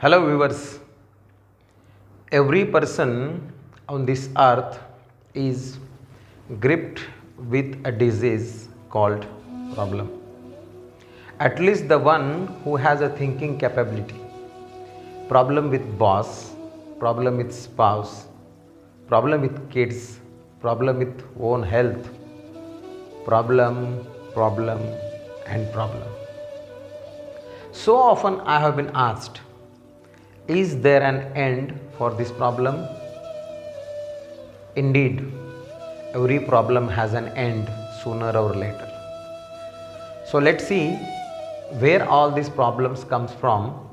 Hello viewers, every person on this earth is gripped with a disease called problem. At least the one who has a thinking capability. Problem with boss, problem with spouse, problem with kids, problem with own health, problem and problem. So often I have been asked, is there an end for this problem? Indeed, every problem has an end sooner or later. So let's see where all these problems comes from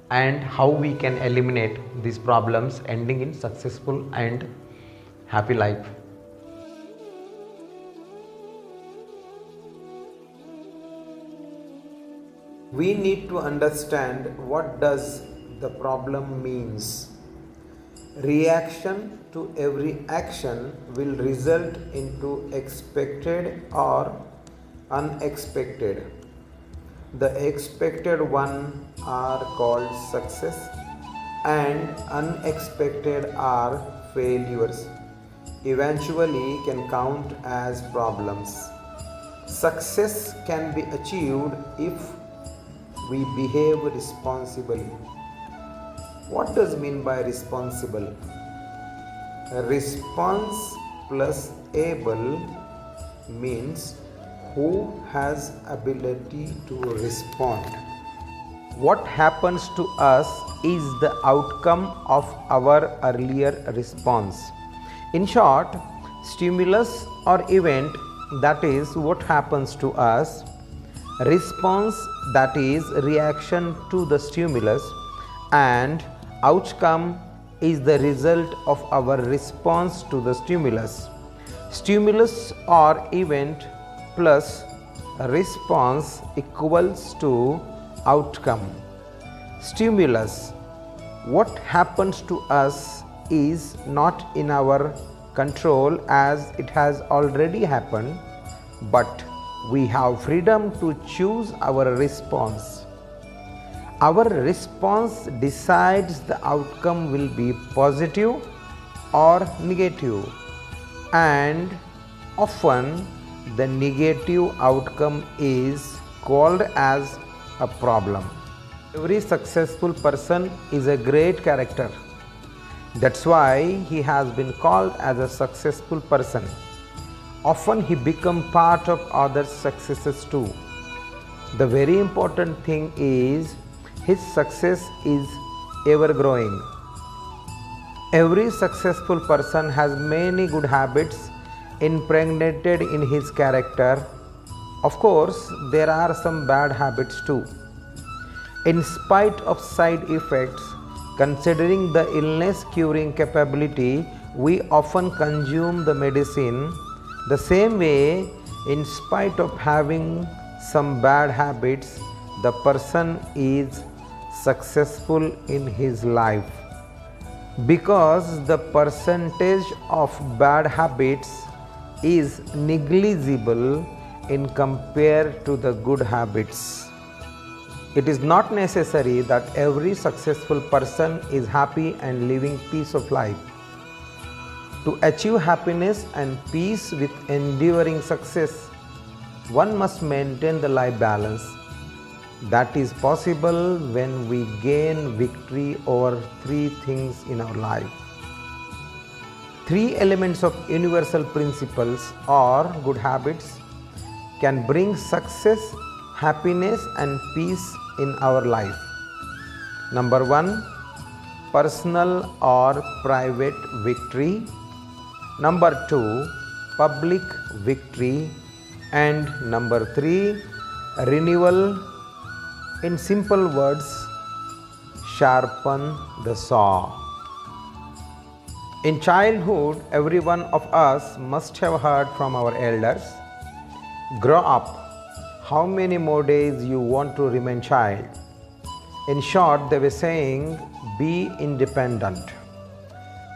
and how we can eliminate these problems, ending in successful and happy life. We need to understand what does the problem means. Reaction to every action will result into expected or unexpected. The expected one are called success and unexpected are failures. Eventually can count as problems. Success can be achieved if we behave responsibly. What does mean by responsible? Response plus able means who has ability to respond. What happens to us is the outcome of our earlier response. In short, stimulus or event, that is what happens to us. Response, that is reaction to the stimulus, and outcome is the result of our response to the stimulus. Stimulus or event plus response equals to outcome. Stimulus, what happens to us is not in our control as it has already happened, but we have freedom to choose our response. Our response decides the outcome will be positive or negative, and often the negative outcome is called as a problem. Every successful person is a great character. That's why he has been called as a successful person. Often he becomes part of others' successes too. The very important thing is his success is ever growing. Every successful person has many good habits impregnated in his character. Of course, there are some bad habits too. In spite of side effects, considering the illness curing capability, we often consume the medicine. The same way, in spite of having some bad habits, the person is successful in his life, because the percentage of bad habits is negligible in compared to the good habits. It is not necessary that every successful person is happy and living peace of life. To achieve happiness and peace with enduring success, one must maintain the life balance. That is possible when we gain victory over three things in our life. Three elements of universal principles or good habits can bring success, happiness and peace in our life. Number 1, personal or private victory. Number 2, public victory. And number 3, renewal. In simple words, sharpen the saw. In childhood, every one of us must have heard from our elders, grow up. How many more days you want to remain child? In short, they were saying, be independent.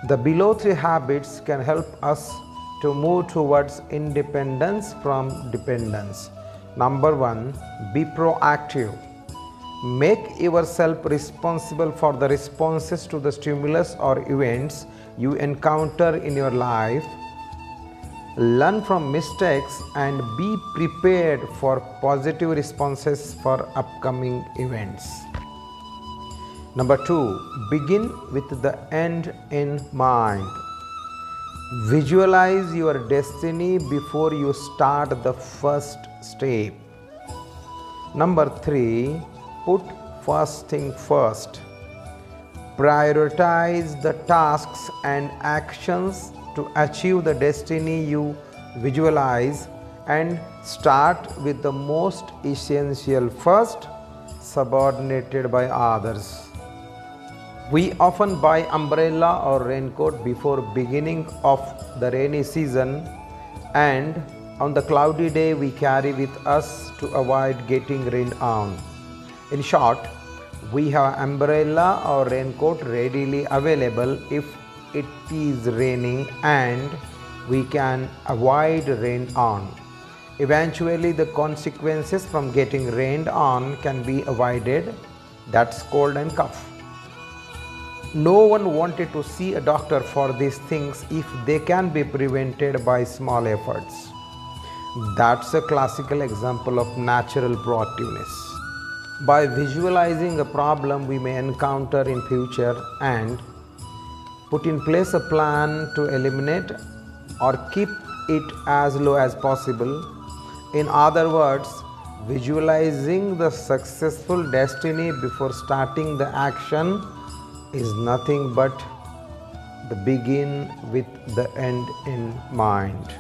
The below three habits can help us to move towards independence from dependence. Number 1, be proactive. Make yourself responsible for the responses to the stimulus or events you encounter in your life. Learn from mistakes and be prepared for positive responses for upcoming events. Number 2, begin with the end in mind. Visualize your destiny before you start the first step. Number 3, put first thing first. Prioritize the tasks and actions to achieve the destiny you visualize and start with the most essential first, subordinated by others. We often buy umbrella or raincoat before beginning of the rainy season, and on the cloudy day we carry with us to avoid getting rained on. In short, we have umbrella or raincoat readily available if it is raining and we can avoid rain on. Eventually the consequences from getting rained on can be avoided. That's cold and cough. No one wanted to see a doctor for these things if they can be prevented by small efforts. That's a classical example of natural proactiveness. By visualizing a problem we may encounter in future and put in place a plan to eliminate or keep it as low as possible. In other words, visualizing the successful destiny before starting the action is nothing but the begin with the end in mind.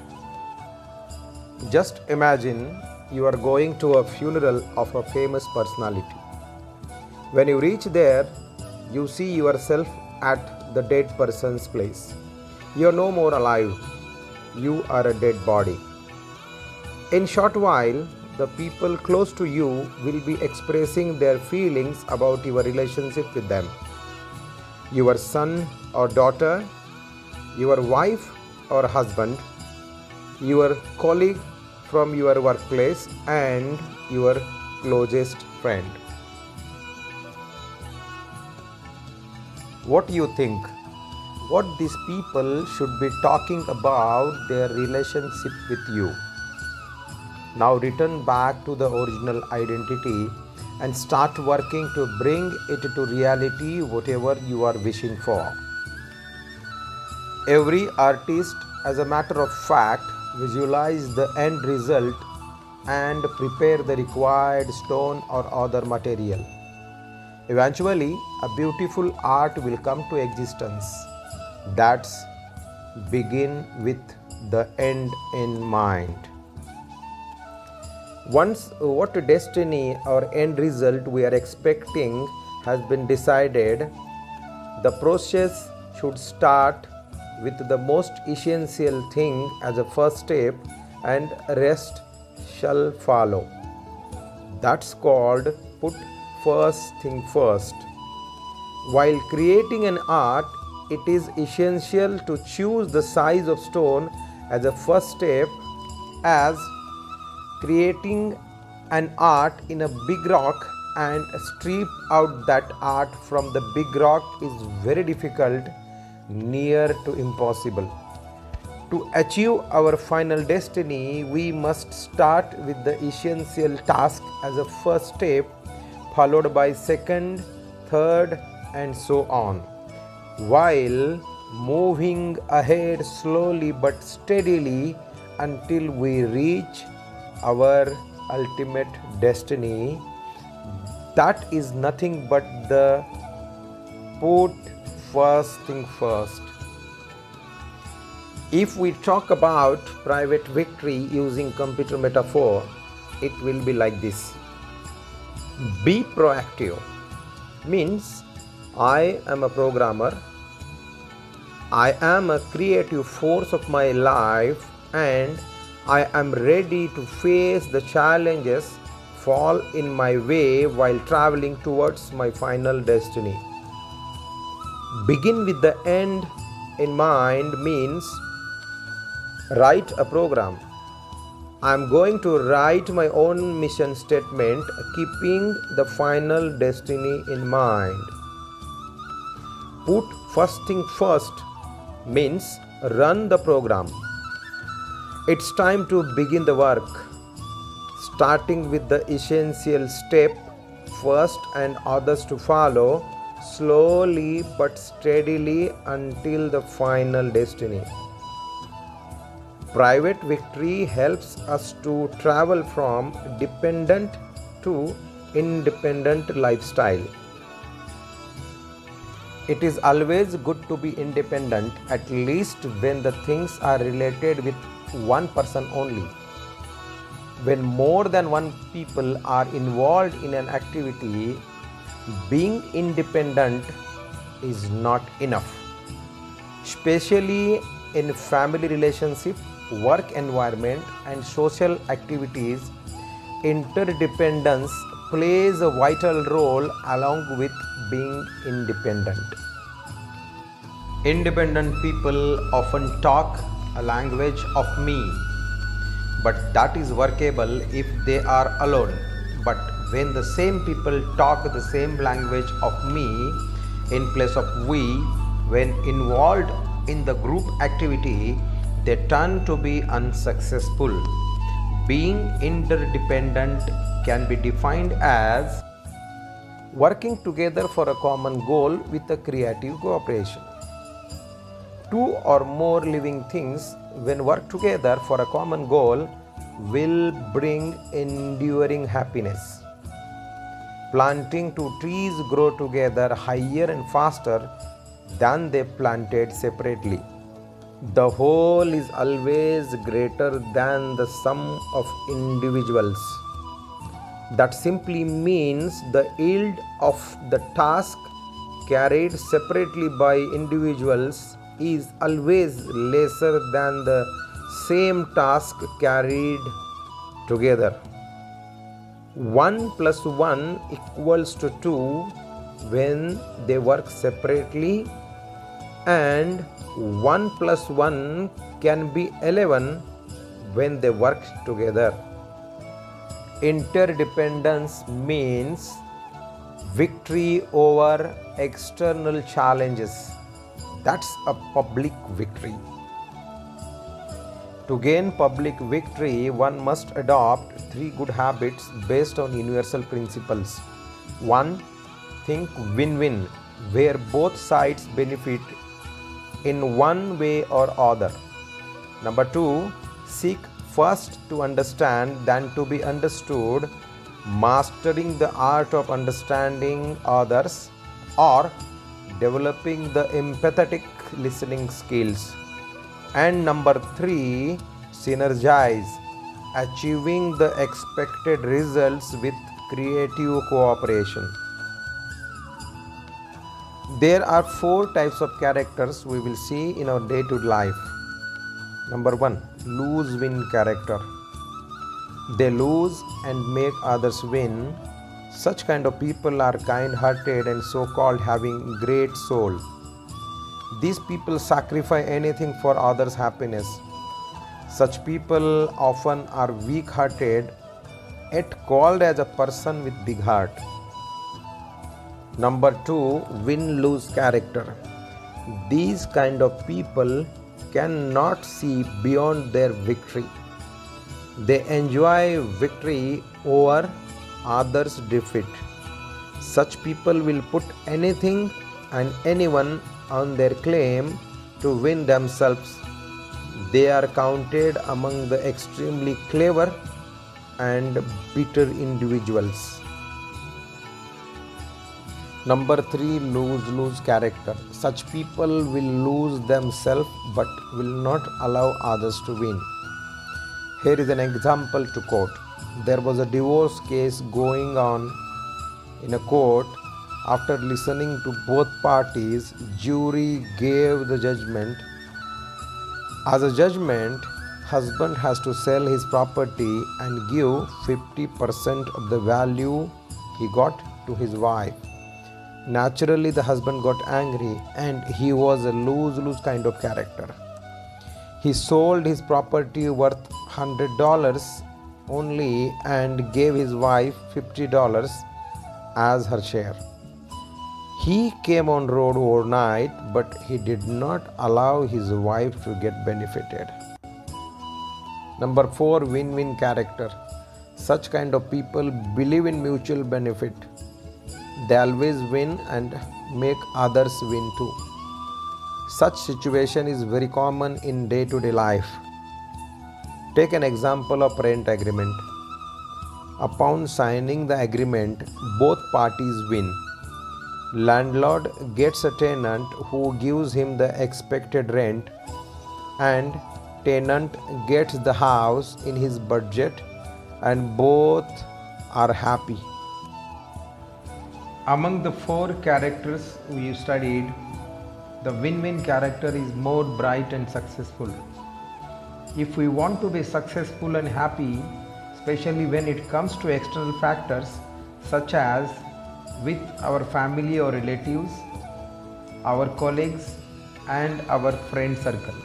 Just imagine you are going to a funeral of a famous personality. When you reach there, you see yourself at the dead person's place. You are no more alive. You are a dead body. In short while, the people close to you will be expressing their feelings about your relationship with them. Your son or daughter, your wife or husband, your colleague from your workplace, and your closest friend. What do you think? What these people should be talking about their relationship with you? Now return back to the original identity and start working to bring it to reality, whatever you are wishing for. Every artist, as a matter of fact, visualize the end result and prepare the required stone or other material. Eventually, a beautiful art will come to existence. That's begin with the end in mind. Once what destiny or end result we are expecting has been decided, the process should start with the most essential thing as a first step, and rest shall follow. That's called put first thing first. While creating an art, it is essential to choose the size of stone as a first step, as creating an art in a big rock and strip out that art from the big rock is very difficult, near to impossible. To achieve our final destiny, we must start with the essential task as a first step, followed by second, third, and so on, while moving ahead slowly but steadily until we reach our ultimate destiny. That is nothing but the put first thing first. If we talk about private victory using computer metaphor, it will be like this. Be proactive means I am a programmer, I am a creative force of my life, and I am ready to face the challenges fall in my way while traveling towards my final destiny. Begin with the end in mind means write a program, I am going to write my own mission statement, keeping the final destiny in mind. Put first thing first means run the program. It's time to begin the work, starting with the essential step first and others to follow, slowly but steadily until the final destiny. Private victory helps us to travel from dependent to independent lifestyle. It is always good to be independent, at least when the things are related with one person only. When more than one people are involved in an activity, being independent is not enough. Especially in family relationship, work environment and social activities, interdependence plays a vital role along with being independent. Independent people often talk a language of me, but that is workable if they are alone. But when the same people talk the same language of me in place of we, when involved in the group activity, they turn to be unsuccessful. Being interdependent can be defined as working together for a common goal with a creative cooperation. Two or more living things, when work together for a common goal, will bring enduring happiness. Planting two trees grow together higher and faster than they planted separately. The whole is always greater than the sum of individuals. That simply means the yield of the task carried separately by individuals is always lesser than the same task carried together. 1 plus 1 equals to 2 when they work separately, and 1 plus 1 can be 11 when they work together. Interdependence means victory over external challenges. That's a public victory. To gain public victory, one must adopt 3 good habits based on universal principles. 1. Think win-win, where both sides benefit in one way or other. Number 2. Seek first to understand than to be understood, mastering the art of understanding others or developing the empathetic listening skills. And number 3, synergize, achieving the expected results with creative cooperation. There are 4 types of characters we will see in our day-to-day life. Number 1, lose-win character. They lose and make others win. Such kind of people are kind-hearted and so-called having great soul. These people sacrifice anything for others' happiness. Such people often are weak-hearted, yet called as a person with big heart. Number 2, win-lose character. These kind of people cannot see beyond their victory. They enjoy victory over others' defeat. Such people will put anything and anyone on their claim to win themselves. They are counted among the extremely clever and bitter individuals. Number 3, lose-lose character. Such people will lose themselves but will not allow others to win. Here is an example to quote. There was a divorce case going on in a court. After listening to both parties, jury gave the judgment. As a judgment, husband has to sell his property and give 50% of the value he got to his wife. Naturally, the husband got angry and he was a lose-lose kind of character. He sold his property worth $100 only and gave his wife $50 as her share. He came on road overnight, but he did not allow his wife to get benefited. Number 4, win-win character. Such kind of people believe in mutual benefit. They always win and make others win too. Such situation is very common in day-to-day life. Take an example of rent agreement. Upon signing the agreement, both parties win. Landlord gets a tenant who gives him the expected rent, and tenant gets the house in his budget, and both are happy. Among the 4 characters we studied, the win-win character is more bright and successful. If we want to be successful and happy, especially when it comes to external factors such as with our family or relatives, our colleagues and our friend circle.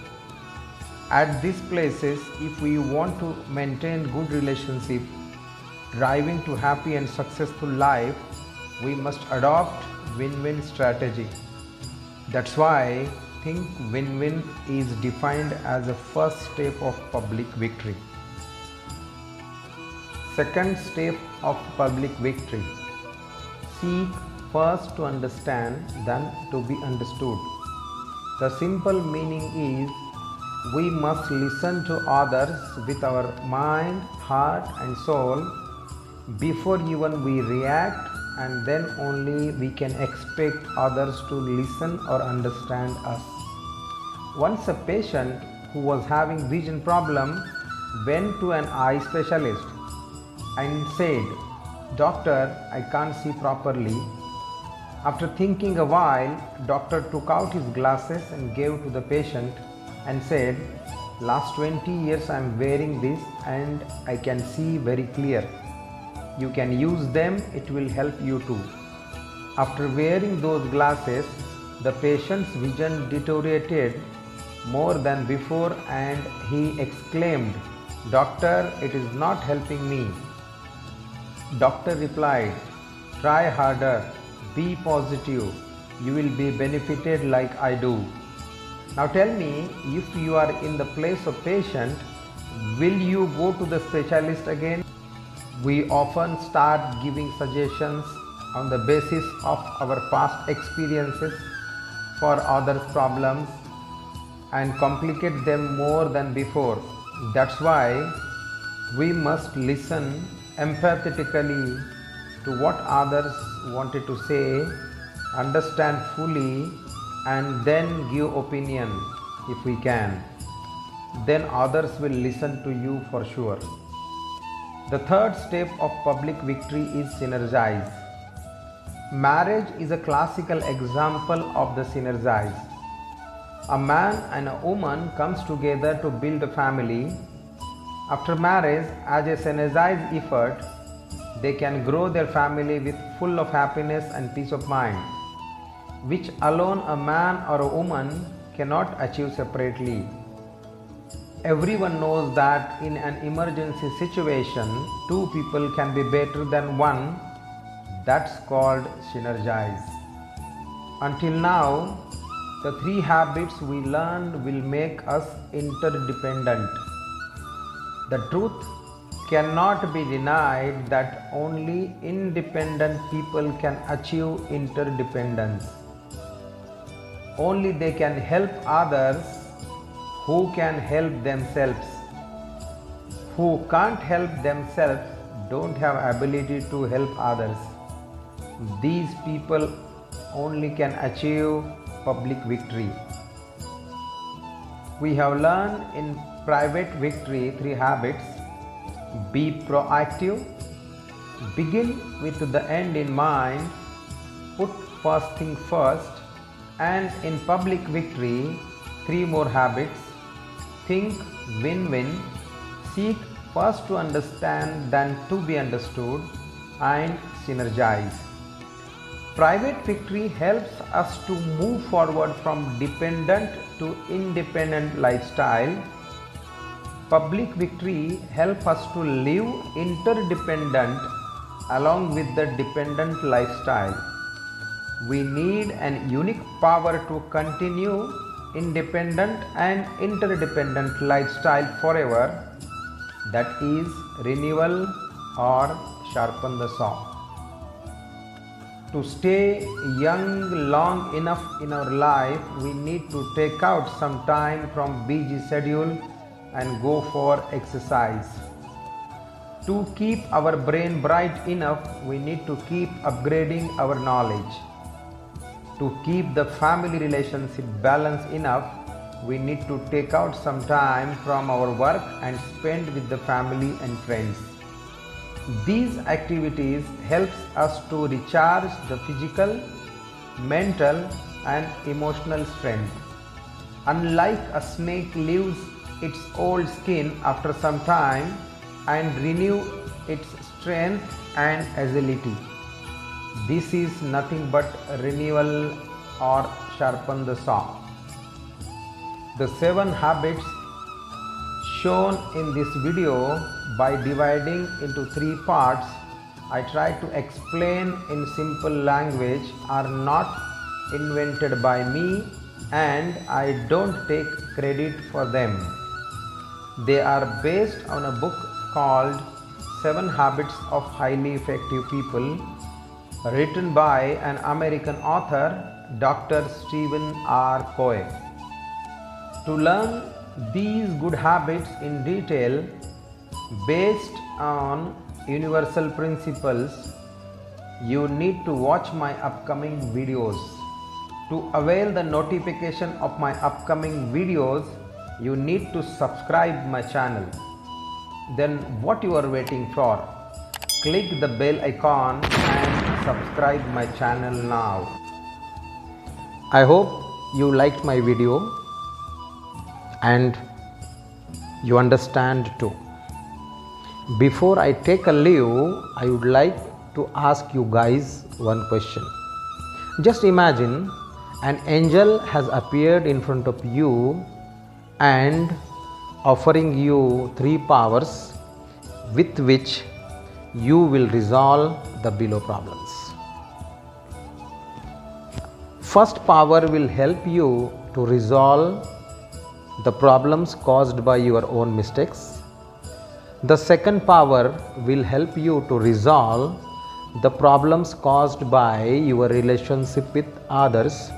At these places, if we want to maintain good relationship, driving to happy and successful life, we must adopt win-win strategy. That's why I think win-win is defined as a first step of public victory. Second step of public victory. Seek first to understand, then to be understood. The simple meaning is we must listen to others with our mind, heart and soul before even we react, and then only we can expect others to listen or understand us. Once a patient who was having vision problem went to an eye specialist and said, "Doctor, I can't see properly." After thinking a while, doctor took out his glasses and gave to the patient and said, "Last 20 years I am wearing this and I can see very clear. You can use them, it will help you too." After wearing those glasses, the patient's vision deteriorated more than before and he exclaimed, "Doctor, it is not helping me." Doctor replied, "Try harder, be positive, you will be benefited like I do." Now tell me, if you are in the place of patient, will you go to the specialist again? We often start giving suggestions on the basis of our past experiences for others' problems and complicate them more than before. That's why we must listen empathetically to what others wanted to say, understand fully, and then give opinion if we can. Then others will listen to you for sure. The third step of public victory is synergize. Marriage is a classical example of the synergize. A man and a woman comes together to build a family. After marriage, as a synergized effort, they can grow their family with full of happiness and peace of mind, which alone a man or a woman cannot achieve separately. Everyone knows that in an emergency situation, 2 people can be better than 1. That's called synergize. Until now, the 3 habits we learned will make us interdependent. The truth cannot be denied that only independent people can achieve interdependence. Only they can help others who can help themselves. Who can't help themselves don't have ability to help others. These people only can achieve public victory. We have learned in private victory 3 habits. Be proactive, begin with the end in mind, put first thing first, and in public victory 3 more habits. Think win-win, seek first to understand then to be understood, and synergize. Private victory helps us to move forward from dependent to independent lifestyle. public victory help us to live interdependent along with the dependent lifestyle. We need an unique power to continue independent and interdependent lifestyle forever, that is renewal or sharpen the saw. To stay young long enough in our life, we need to take out some time from busy schedule and go for exercise. To keep our brain bright enough, we need to keep upgrading our knowledge. To keep the family relationship balanced enough, we need to take out some time from our work and spend with the family and friends. These activities helps us to recharge the physical, mental and emotional strength. Unlike a snake leaves its old skin after some time and renew its strength and agility, this is nothing but renewal or sharpen the saw. The 7 habits shown in this video, by dividing into 3 parts, I try to explain in simple language, are not invented by me and I don't take credit for them. They are based on a book called 7 Habits of Highly Effective People, written by an American author, Dr. Stephen R. Covey. To learn these good habits in detail based on universal principles, you need to watch my upcoming videos. To avail the notification of my upcoming videos, you need to subscribe my channel. Then what you are waiting for? Click the bell icon and subscribe my channel now. I hope you liked my video and you understand too. Before I take a leave, I would like to ask you guys one question. Just imagine an angel has appeared in front of you and offering you 3 powers with which you will resolve the below problems. First power will help you to resolve the problems caused by your own mistakes. The second power will help you to resolve the problems caused by your relationship with others.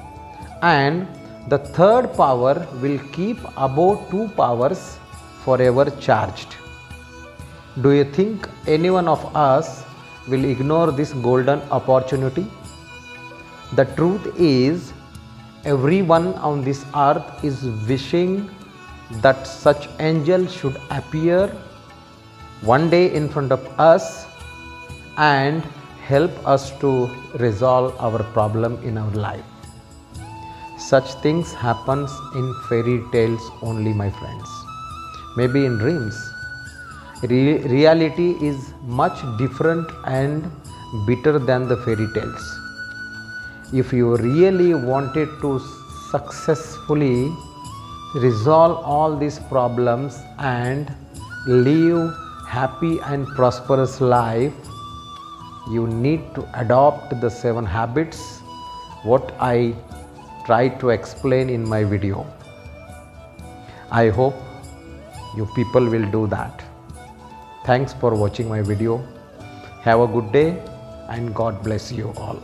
And the third power will keep above 2 powers forever charged. Do you think any one of us will ignore this golden opportunity? The truth is, everyone on this earth is wishing that such angel should appear one day in front of us and help us to resolve our problem in our life. Such things happens in fairy tales only, my friends. Maybe in dreams. Reality is much different and bitter than the fairy tales. If you really wanted to successfully resolve all these problems and live happy and prosperous life, you need to adopt the 7 habits what I try to explain in my video. I hope you people will do that. Thanks for watching my video. Have a good day and God bless you all.